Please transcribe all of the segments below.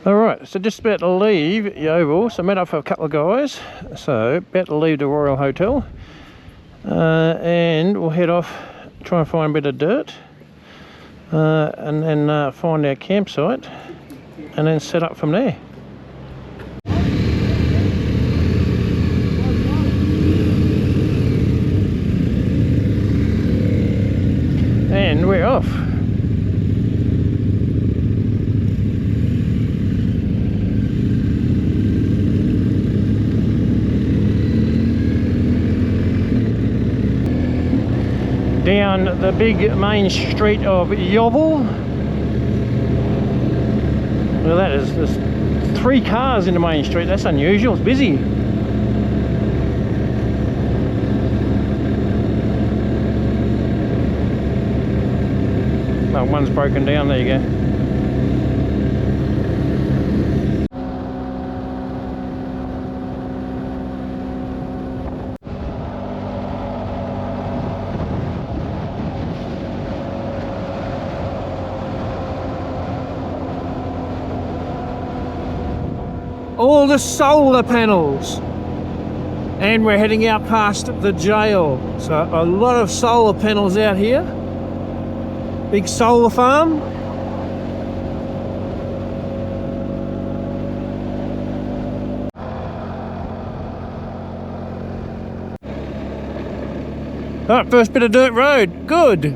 Alright, so just about to leave Yovil, so met up for a couple of guys, so about to leave the Royal Hotel, and we'll head off, try and find a bit of dirt, and then find our campsite, and then set up from there. And we're off. Down the big main street of Yovil. Well, that is, there's 3 cars in the main street. That's unusual. It's busy. Oh, one's broken down. There you go. All the solar panels, and we're heading out past the jail, so a lot of solar panels out here. Big solar farm. Alright, first bit of dirt road, good.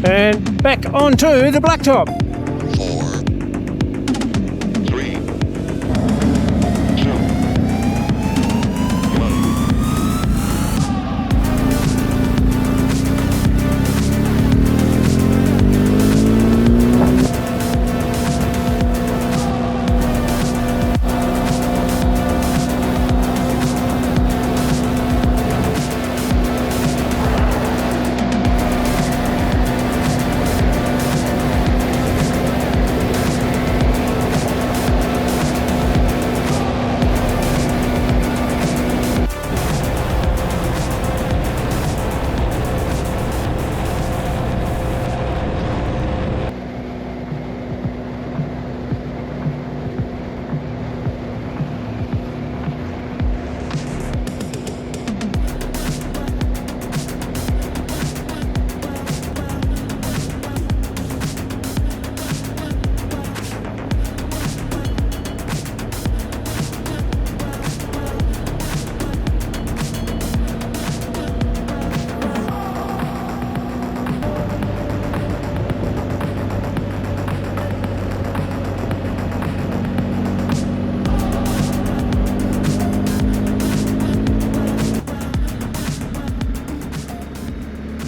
And back onto the blacktop. 4, 3, 2, 1.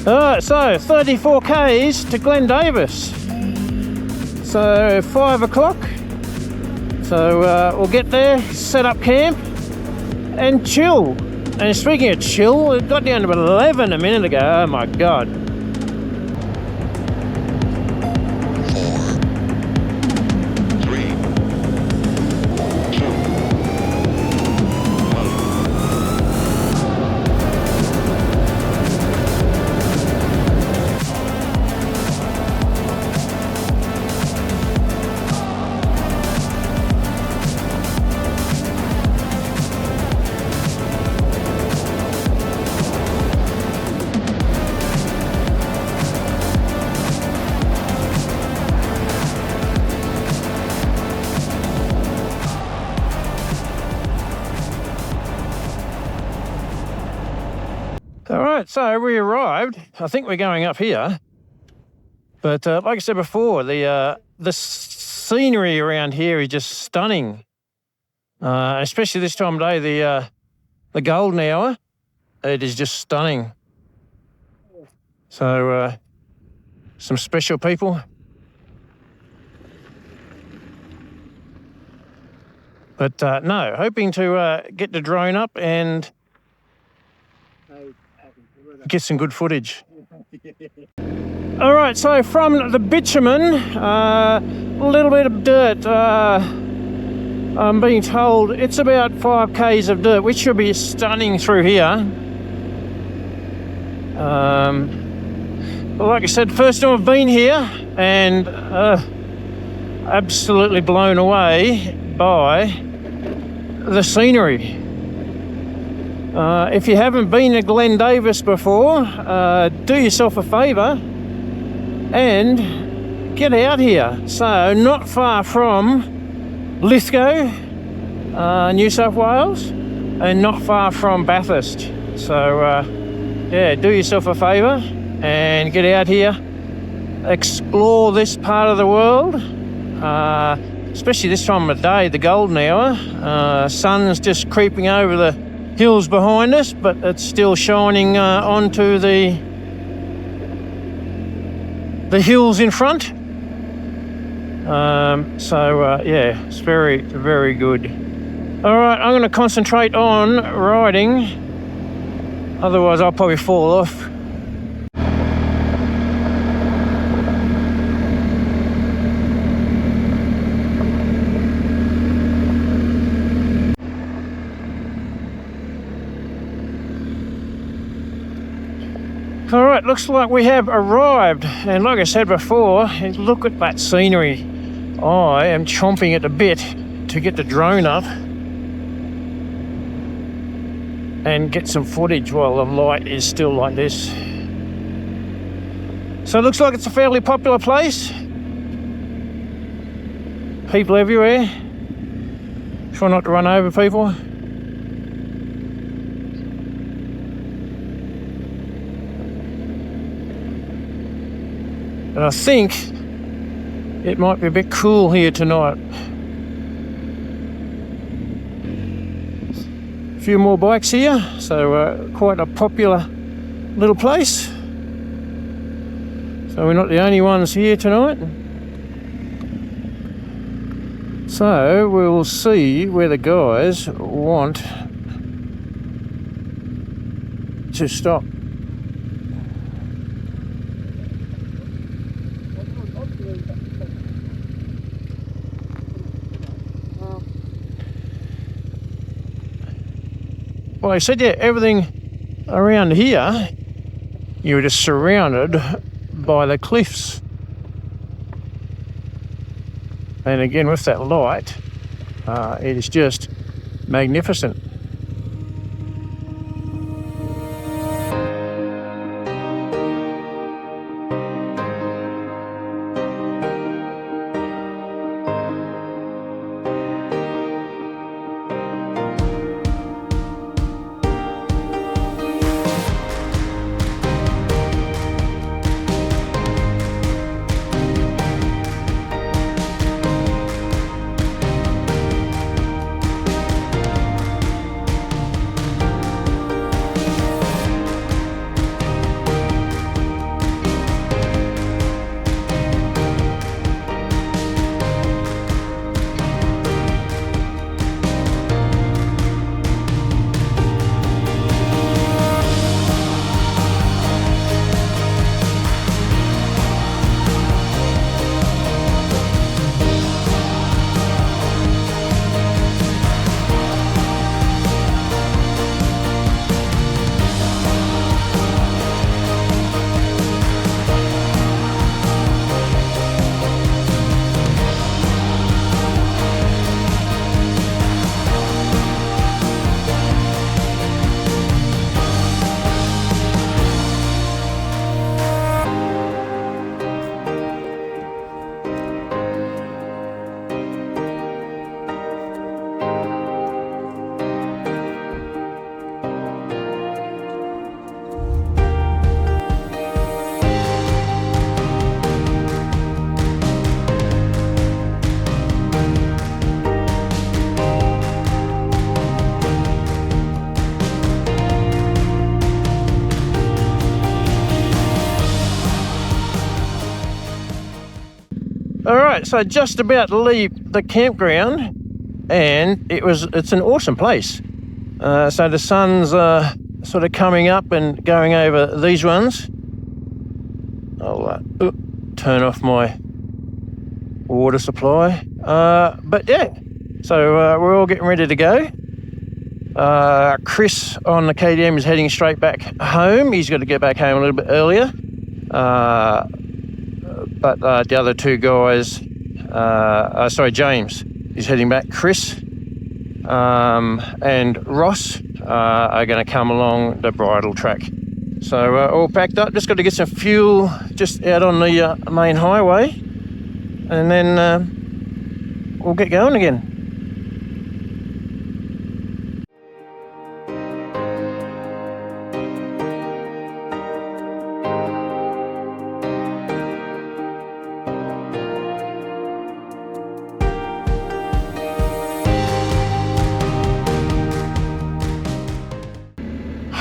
Alright, so 34 k's to Glen Davis. So 5 o'clock. So we'll get there, set up camp and chill. And speaking of chill, it got down to 11 a minute ago. Oh my god. 4, 3, 2, Alright, so we arrived. I think we're going up here. But like I said before, the scenery around here is just stunning. Especially this time of day, the golden hour. It is just stunning. So some special people. But no, hoping to get the drone up and get some good footage. All right, so from the bitumen, a little bit of dirt. I'm being told it's about 5 k's of dirt, which should be stunning through here. Like I said, first time I've been here and absolutely blown away by the scenery. If you haven't been to Glen Davis before, do yourself a favour and get out here. So not far from Lithgow, New South Wales, and not far from Bathurst. So yeah, do yourself a favour and get out here, explore this part of the world, especially this time of day, the golden hour. Sun's just creeping over the hills behind us, but it's still shining onto the hills in front. So yeah, it's very, very good. All right, I'm going to concentrate on riding, otherwise I'll probably fall off. All right, looks like we have arrived, and like I said before, look at that scenery. I am chomping at the bit to get the drone up and get some footage while the light is still like this. So it looks like it's a fairly popular place. People everywhere. Try not to run over people. And I think it might be a bit cool here tonight. A few more bikes here, so quite a popular little place. So we're not the only ones here tonight. So we'll see where the guys want to stop. Well, I said, yeah, everything around here, you're just surrounded by the cliffs. And again, with that light, it is just magnificent. right, so just about to leave the campground, and it's an awesome place. So the sun's sort of coming up and going over these ones. I'll turn off my water supply. But yeah, so we're all getting ready to go. Chris on the KTM is heading straight back home. He's got to get back home a little bit earlier. But the other two guys, James is heading back. Chris and Ross are going to come along the Bridle Track. So all packed up, just got to get some fuel just out on the main highway, and then we'll get going again.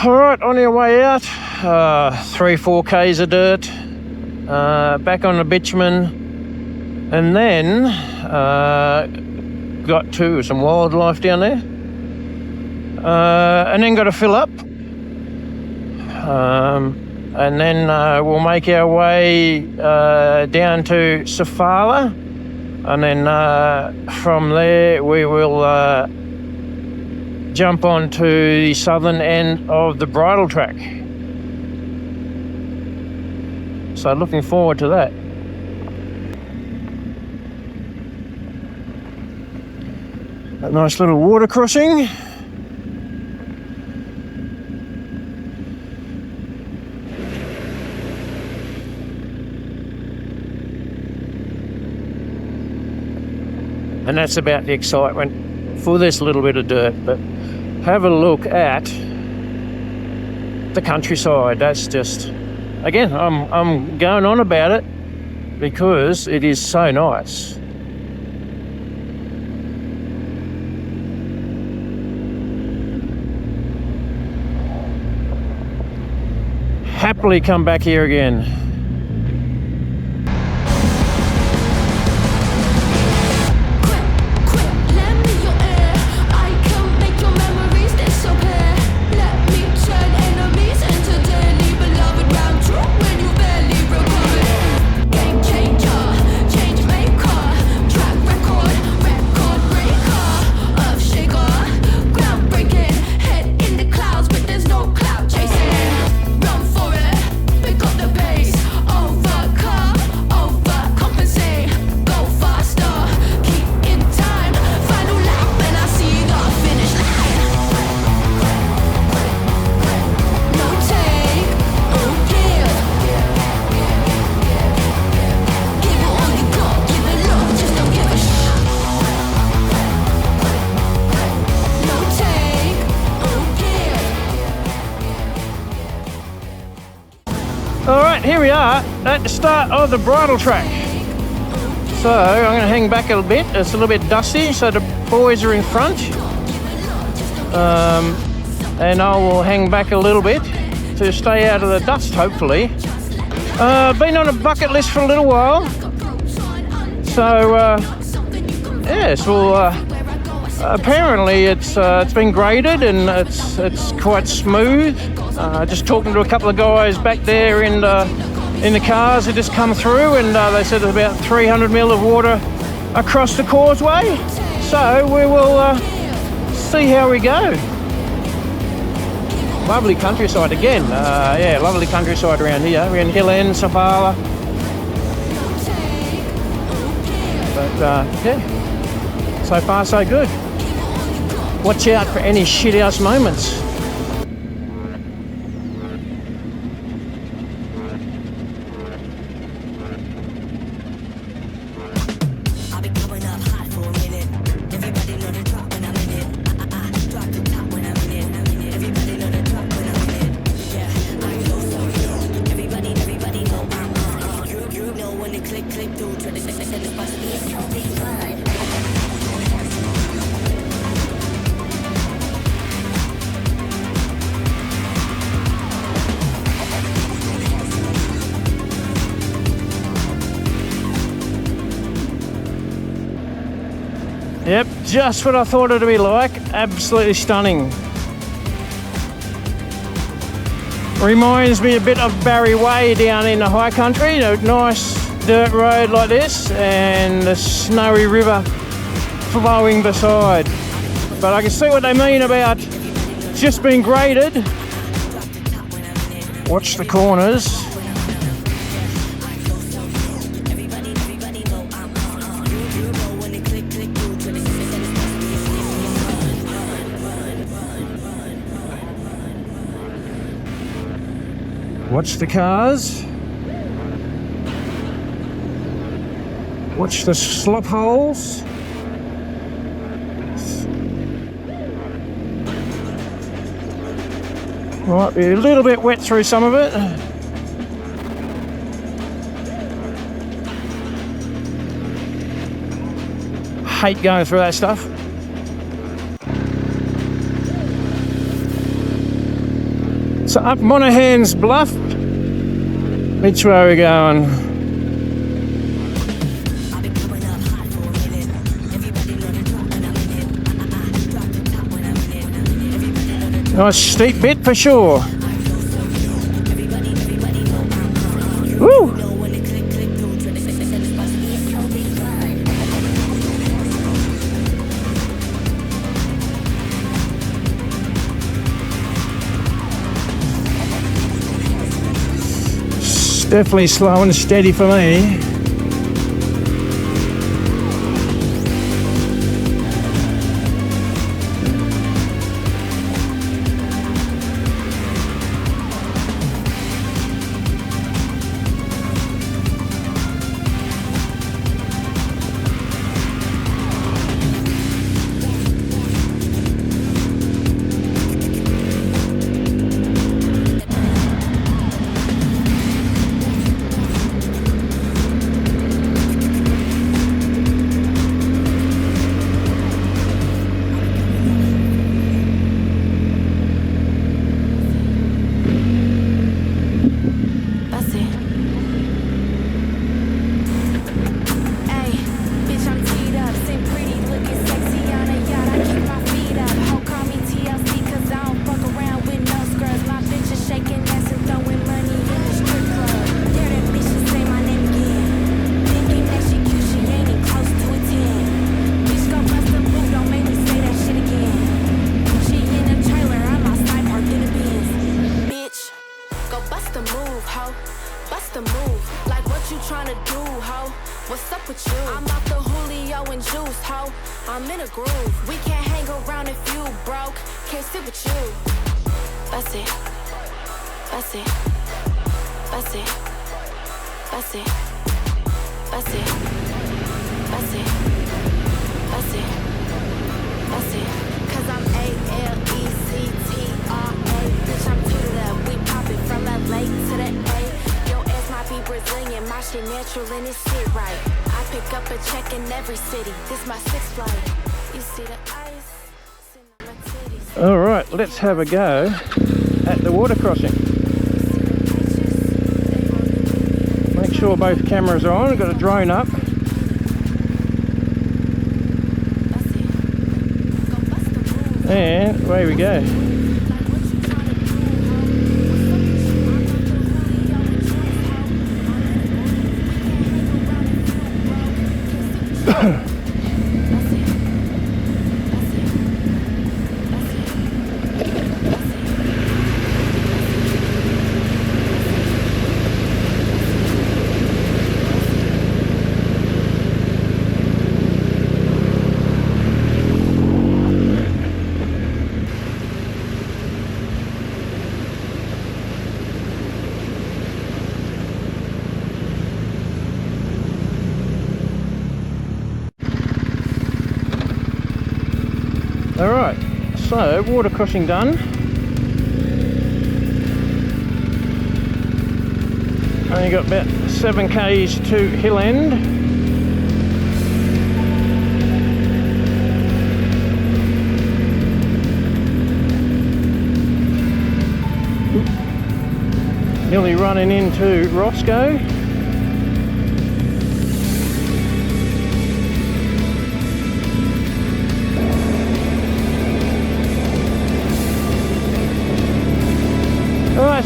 All right, on our way out, 3-4 k's of dirt, back on the bitumen, and then got to some wildlife down there, and then got to fill up, and then we'll make our way down to Safala, and then from there we will jump onto the southern end of the Bridle Track. So looking forward to that. A nice little water crossing. And that's about the excitement for this little bit of dirt. But have a look at the countryside. That's just, again, I'm going on about it because it is so nice. Happily come back here again. Alright, here we are at the start of the Bridle Track. So I'm going to hang back a little bit. It's a little bit dusty, so the boys are in front. And I will hang back a little bit to stay out of the dust, hopefully. Been on a bucket list for a little while. So, yes, well, apparently it's been graded and it's quite smooth. Just talking to a couple of guys back there in the cars that just come through, and they said there's about 300 mil of water across the causeway. So we will see how we go. Lovely countryside again. Yeah, lovely countryside around here. We're in Glen, Safala. But yeah, so far so good. Watch out for any shithouse moments. just what I thought it'd be like. Absolutely stunning. Reminds me a bit of Barry Way down in the high country. You know, nice dirt road like this and the snowy river flowing beside. But I can see what they mean about just being graded. Watch the corners. Watch the cars. Watch the slop holes. Might be a little bit wet through some of it. Hate going through that stuff. So up Monaghan's Bluff. Which way are we going? Nice steep bit for sure. Woo! It's definitely slow and steady for me. Alright, let's have a go at the water crossing. Make sure both cameras are on. I've got a drone up. And away we go. Alright, so water crossing done. Only got about 7 k's to hill end. Nearly running into Roscoe.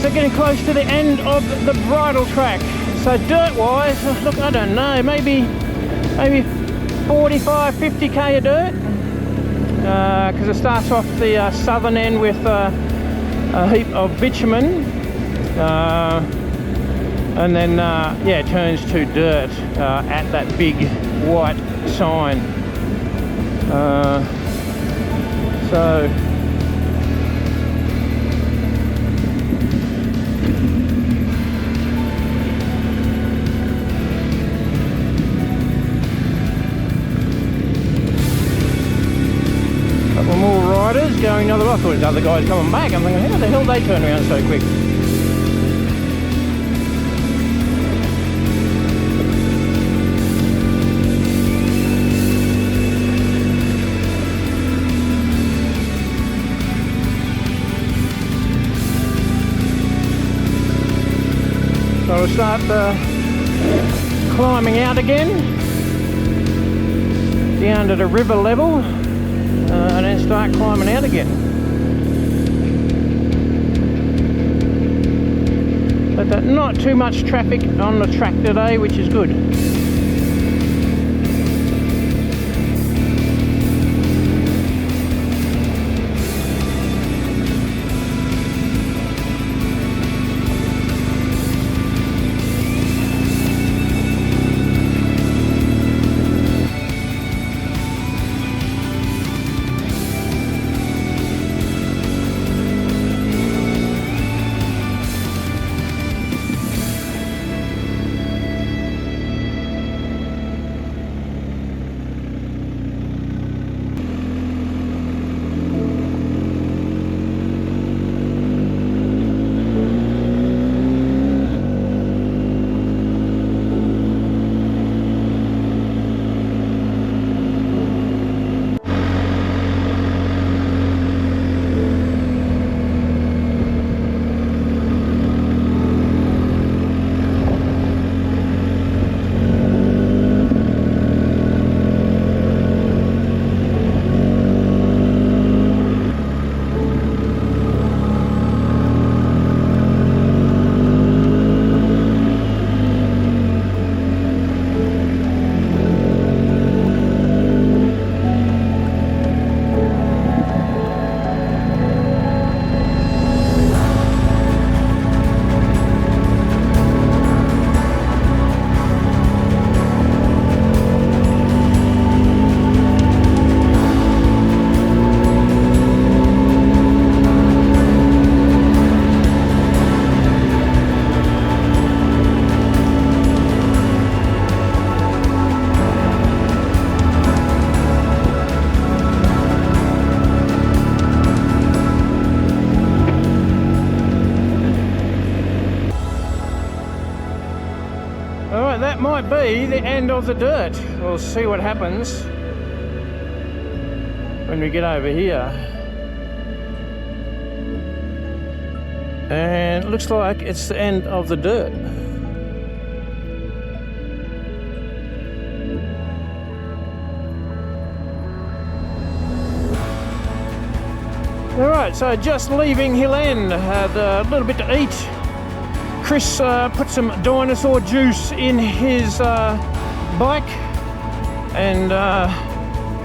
so getting close to the end of the bridle track. So dirt-wise, look, I don't know, maybe 45, 50k of dirt. Because it starts off the southern end with a heap of bitumen. And then, yeah, it turns to dirt at that big white sign. So couple more riders going the other way. I thought the other guys coming back. I'm thinking, how the hell they turn around so quick? So we'll start climbing out again down to the river level and then start climbing out again. But not too much traffic on the track today, which is good. That might be the end of the dirt. We'll see what happens when we get over here. And it looks like it's the end of the dirt. Alright, so just leaving Hill End, had a little bit to eat. Chris put some dinosaur juice in his bike, and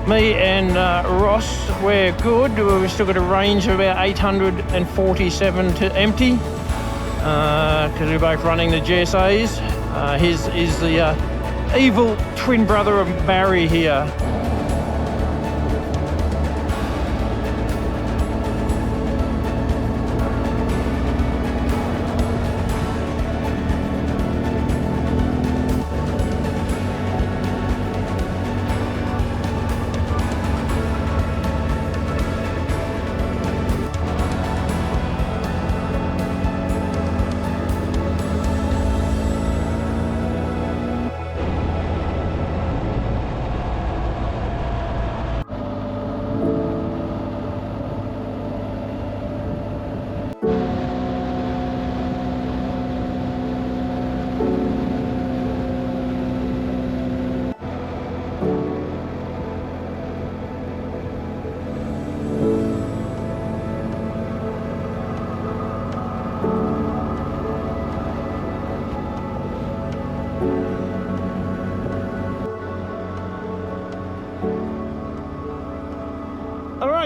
me and Ross, we're good. We've still got a range of about 847 to empty, because we're both running the GSAs. His is the evil twin brother of Barry here.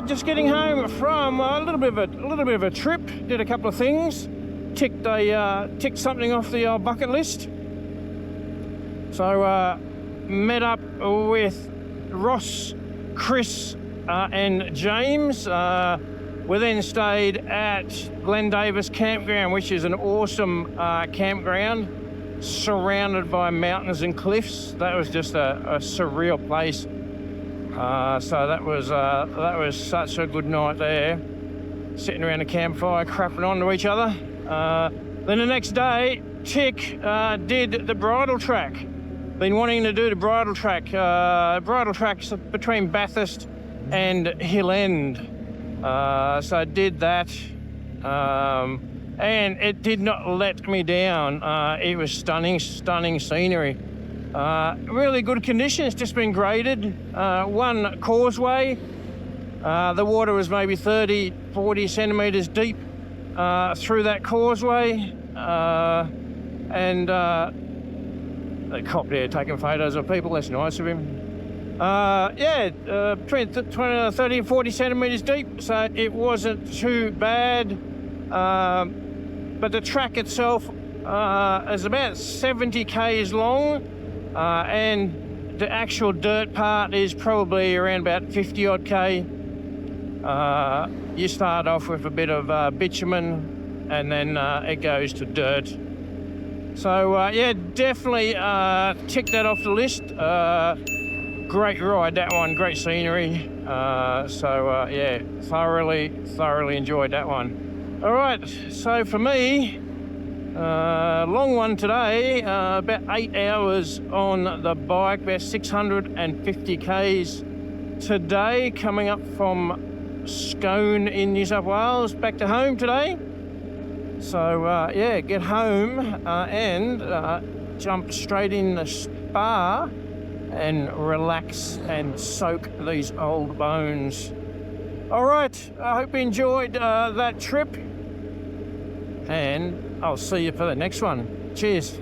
right, just getting home from a little bit of a trip. Did a couple of things. Ticked something off the bucket list. So met up with Ross, Chris, and James. We then stayed at Glen Campground, which is an awesome campground surrounded by mountains and cliffs. That was just a surreal place. So that was such a good night there, sitting around a campfire, crapping on to each other. Then the next day, Tick did the Bridle Track. Been wanting to do the Bridle Track. Bridle Track's between Bathurst and Hill End. So I did that, and it did not let me down. It was stunning scenery. Really good conditions, just been graded. One causeway, the water was maybe 30-40 centimetres deep through that causeway, and the cop there taking photos of people. That's nice of him. Between 30 and 40 centimetres deep, so it wasn't too bad. But the track itself is about 70 k's long, and the actual dirt part is probably around about 50 odd k. You start off with a bit of bitumen, and then it goes to dirt. So definitely tick that off the list. Great ride, that one, great scenery. Thoroughly enjoyed that one. All right, so for me, long one today, about 8 hours on the bike, about 650 k's today, coming up from Scone in New South Wales, back to home today. So get home and jump straight in the spa and relax and soak these old bones. All right, I hope you enjoyed that trip, and I'll see you for the next one. Cheers.